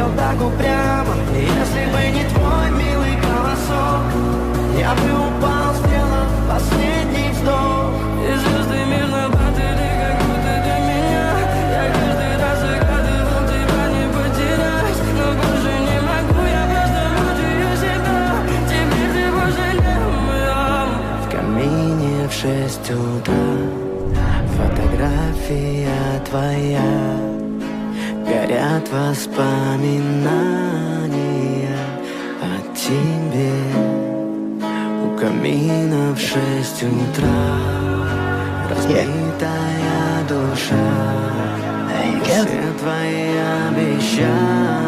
смотрел так упрямо. И если бы не твой милый голосок, я бы упал, сделав последний вздох. И звезды мирно падали, как будто для меня. Я каждый раз загадывал тебя не потерять, но больше не могу, я просто мучаю себя. Теперь ты пожалел моем. В камине в 6 утра фотография твоя, горят воспоминания о тебе. У камина в 6 утра разбитая душа, все твои обещания